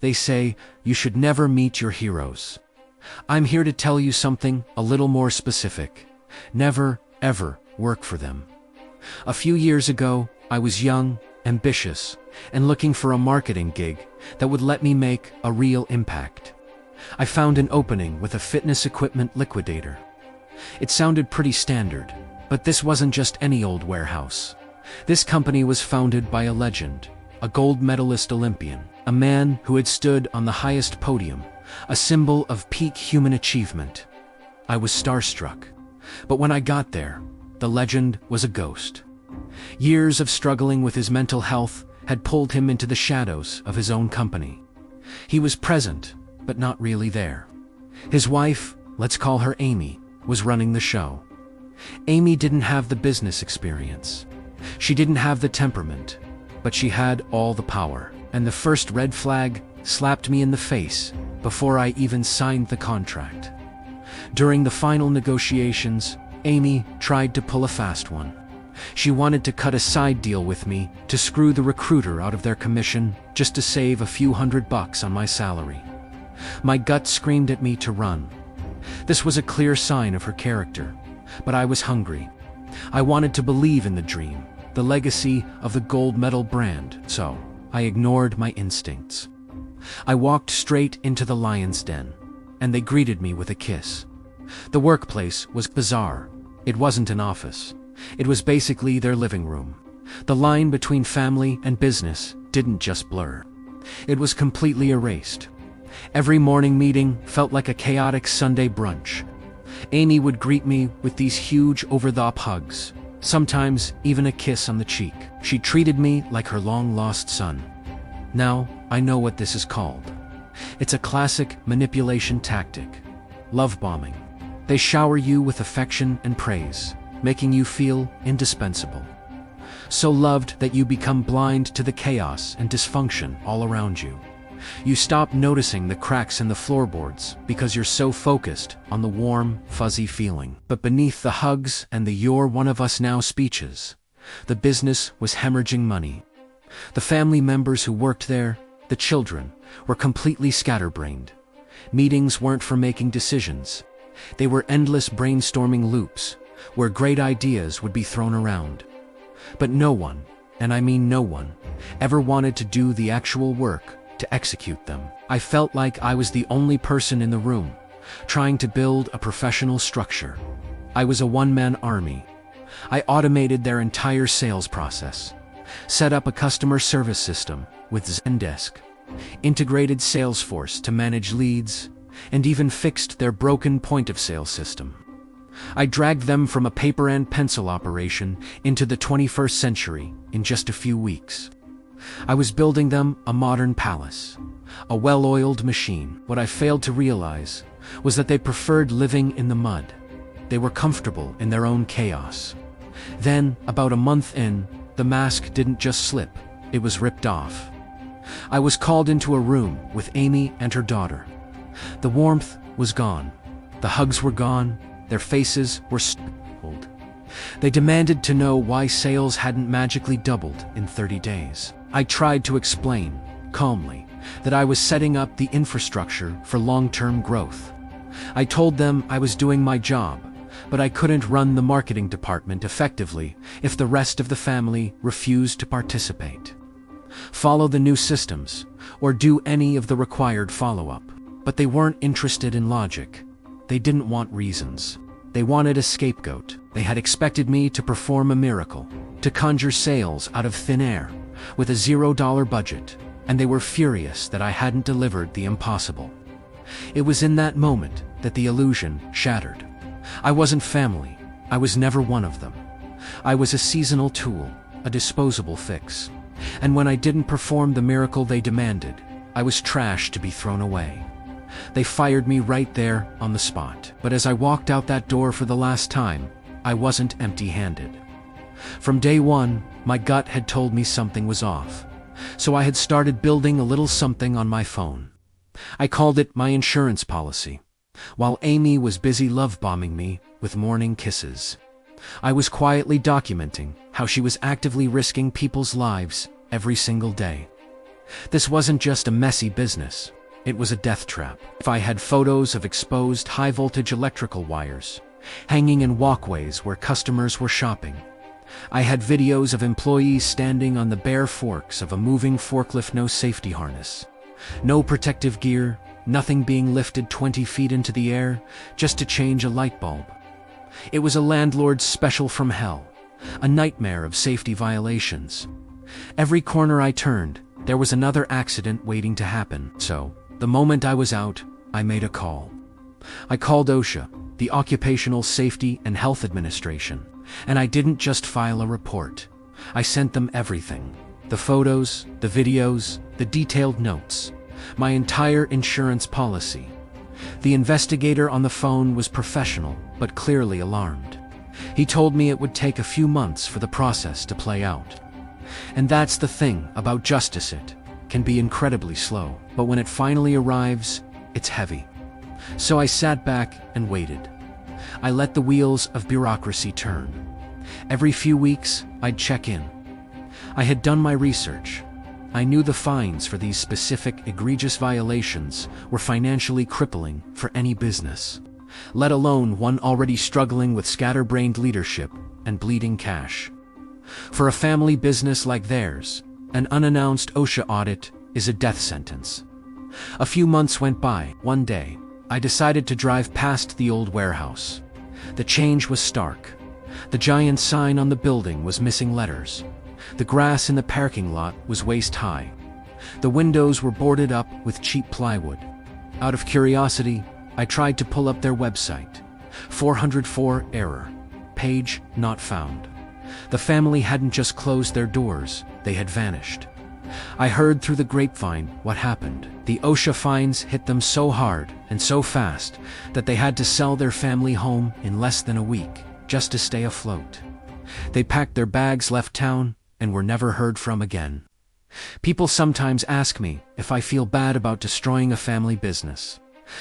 They say you should never meet your heroes. I'm here to tell you something a little more specific. Never, ever work for them. A few years ago, I was young, ambitious, and looking for a marketing gig that would let me make a real impact. I found an opening with a fitness equipment liquidator. It sounded pretty standard, but this wasn't just any old warehouse. This company was founded by a legend, a gold medalist Olympian, a man who had stood on the highest podium, a symbol of peak human achievement. I was starstruck, but when I got there, the legend was a ghost. Years of struggling with his mental health had pulled him into the shadows of his own company. He was present, but not really there. His wife, let's call her Amy, was running the show. Amy didn't have the business experience. She didn't have the temperament, but she had all the power. And the first red flag slapped me in the face before I even signed the contract. During the final negotiations, Amy tried to pull a fast one. She wanted to cut a side deal with me to screw the recruiter out of their commission just to save a few $100 on my salary. My gut screamed at me to run. This was a clear sign of her character, but I was hungry. I wanted to believe in the dream, the legacy of the gold medal brand, so I ignored my instincts. I walked straight into the lion's den, and they greeted me with a kiss. The workplace was bizarre. It wasn't an office. It was basically their living room. The line between family and business didn't just blur. It was completely erased. Every morning meeting felt like a chaotic Sunday brunch. Amy would greet me with these huge over-the-top hugs, sometimes even a kiss on the cheek. She treated me like her long-lost son. Now, I know what this is called. It's a classic manipulation tactic. Love bombing. They shower you with affection and praise, making you feel indispensable. So loved that you become blind to the chaos and dysfunction all around you. You stop noticing the cracks in the floorboards because you're so focused on the warm, fuzzy feeling. But beneath the hugs and the "you're one of us now" speeches, the business was hemorrhaging money. The family members who worked there, the children, were completely scatterbrained. Meetings weren't for making decisions. They were endless brainstorming loops where great ideas would be thrown around. But no one, and I mean no one, ever wanted to do the actual work to execute them. I felt like I was the only person in the room, trying to build a professional structure. I was a one-man army. I automated their entire sales process, set up a customer service system with Zendesk, integrated Salesforce to manage leads, and even fixed their broken point-of-sale system. I dragged them from a paper and pencil operation into the 21st century in just a few weeks. I was building them a modern palace, a well-oiled machine. What I failed to realize was that they preferred living in the mud. They were comfortable in their own chaos. Then, about a month in, the mask didn't just slip, it was ripped off. I was called into a room with Amy and her daughter. The warmth was gone. The hugs were gone. Their faces were cold. They demanded to know why sales hadn't magically doubled in 30 days. I tried to explain, calmly, that I was setting up the infrastructure for long-term growth. I told them I was doing my job, but I couldn't run the marketing department effectively if the rest of the family refused to participate. Follow the new systems, or do any of the required follow-up. But they weren't interested in logic. They didn't want reasons. They wanted a scapegoat. They had expected me to perform a miracle, to conjure sales out of thin air, with a $0 budget, and they were furious that I hadn't delivered the impossible. It was in that moment that the illusion shattered. I wasn't family. I was never one of them. I was a seasonal tool, a disposable fix. And when I didn't perform the miracle they demanded, I was trash to be thrown away. They fired me right there on the spot. But as I walked out that door for the last time, I wasn't empty-handed. From day one, my gut had told me something was off. So I had started building a little something on my phone. I called it my insurance policy, while Amy was busy love-bombing me with morning kisses. I was quietly documenting how she was actively risking people's lives every single day. This wasn't just a messy business, it was a death trap. I had photos of exposed high-voltage electrical wires, hanging in walkways where customers were shopping. I had videos of employees standing on the bare forks of a moving forklift, no safety harness, no protective gear, nothing being lifted 20 feet into the air just to change a light bulb. It was a landlord's special from hell, a nightmare of safety violations. Every corner I turned, there was another accident waiting to happen. So, the moment I was out, I made a call. I called OSHA, the Occupational Safety and Health Administration, and I didn't just file a report. I sent them everything. The photos, the videos, the detailed notes, my entire insurance policy. The investigator on the phone was professional, but clearly alarmed. He told me it would take a few months for the process to play out. And that's the thing about justice, it can be incredibly slow, but when it finally arrives, it's heavy. So I sat back and waited. I let the wheels of bureaucracy turn. Every few weeks, I'd check in. I had done my research. I knew the fines for these specific egregious violations were financially crippling for any business, let alone one already struggling with scatterbrained leadership and bleeding cash. For a family business like theirs, an unannounced OSHA audit is a death sentence. A few months went by. One day, I decided to drive past the old warehouse. The change was stark. The giant sign on the building was missing letters. The grass in the parking lot was waist high. The windows were boarded up with cheap plywood. Out of curiosity, I tried to pull up their website. 404 error. Page not found. The family hadn't just closed their doors, they had vanished. I heard through the grapevine what happened. The OSHA fines hit them so hard and so fast that they had to sell their family home in less than a week just to stay afloat. They packed their bags, left town, and were never heard from again. People sometimes ask me if I feel bad about destroying a family business.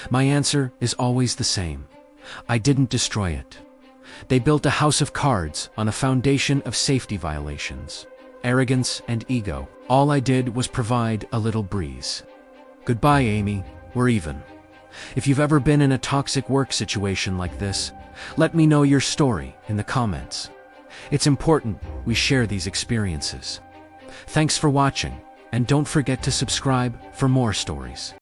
My answer is always the same. I didn't destroy it. They built a house of cards on a foundation of safety violations, arrogance, and ego. All I did was provide a little breeze. Goodbye, Amy, we're even. If you've ever been in a toxic work situation like this, let me know your story in the comments. It's important we share these experiences. Thanks for watching, and don't forget to subscribe for more stories.